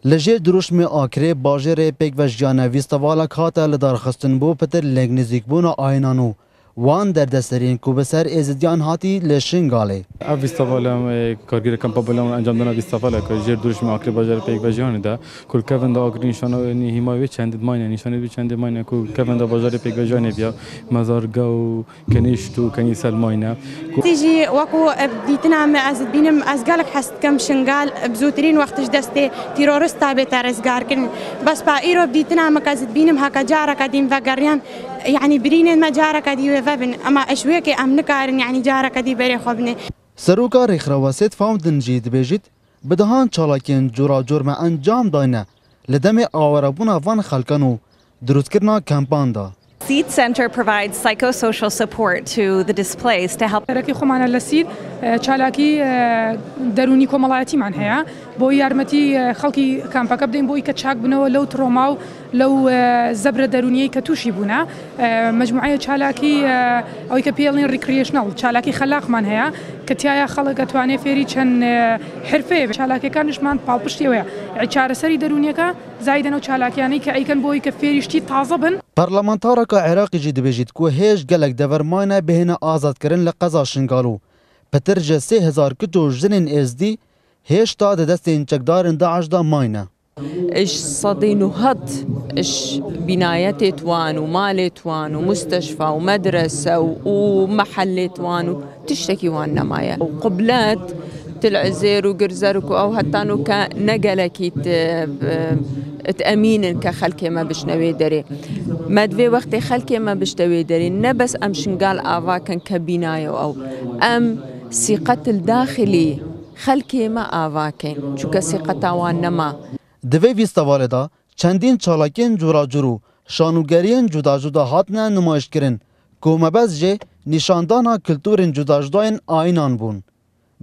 لجه دروشم آکره باجر پیک و جیانه ویستوالا کاتا لدارخستن بو پتر لگ نزیکبون آینانو وان در دسترین کو بسر ازدیان هاتی لشنگاله. ویستوالا کارگر کمپا بلام انجام دادن ویستوالا که جر دروشم آکره باجر پیک و جیانه ده کل کفن دا آکری نشانه هیمایی چند ماینه نشانه بی چند ماینه کل کفن دا باجر پیک و جیانه بیا مزارگاو کنیشتو کنیسل ماینه. تيجي وكو بديتنا از بينم از قالك حست كم شنقال بزوترين وقتش دستي تيرورستا بتارس قاركن بس بايرو بديتنا مكاز بينم هكا جارك دين فقريان يعني برين ما جارك دي وفبن اما اشويك امنكارن يعني جارك دي بري خبني سروکا ریخرواسیت فاوندن جید بیجید بدهان چالاکین جورا جرم انجام داینه لدم آورابونا وان خلقانو دروست کرنا کمپان دا. SEED Center provides psychosocial support to the displaced to help. رکی خوامان لسید چالاکی درونی کمالاتی من هیا بو یارمتی خالقی کامپا کبدیم بوی کچاک بنو لو تروماو لو زبر درونی کتوشی بونا مجموعه چالاکی او کپیلین ریکریشنال چالاکی خلاق من هیا کتیایا خلق توانه فری چن حرفه چالاکی کانش من پالپشتی ویا عچار سری درونی کا زایدن و چالاکیانی که ایکن بوی کفریشتی تازه بن. پارلمانتارا که عراقی جید بیجید کو هیچ گلک دورمانه بهنه آزاد کرن لقضا شنگالو پتر جه 3000 کتو جنین ازدی هیچ تا دستین چکدارن داعش دا ماینه. اش صدين وهط اش بنايات توان ومال توان ومستشفى ومدرسة ومحل توان تشتكي وانا مايا وقبلات تلعزير وقرزرك او هتانو كنقلكي تأمين كخلكي ما بشنوي دري مدفي وقت خلكي ما بشنوي دري نبس ام شنقال آفا كان كبناية او ام ثقة الداخلي خلكي ما آفاكين چوكا ثقة وانا ما دوی ویستواله دا چندین چالاکین جورا جورو شانوگرین جدا جدا هاتنه نمایش کرن که مبز جه نشاندانا کلتورین جدا جداین آینان بون.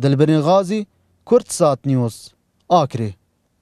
دلبرین غازی کرد سات نیوز آکری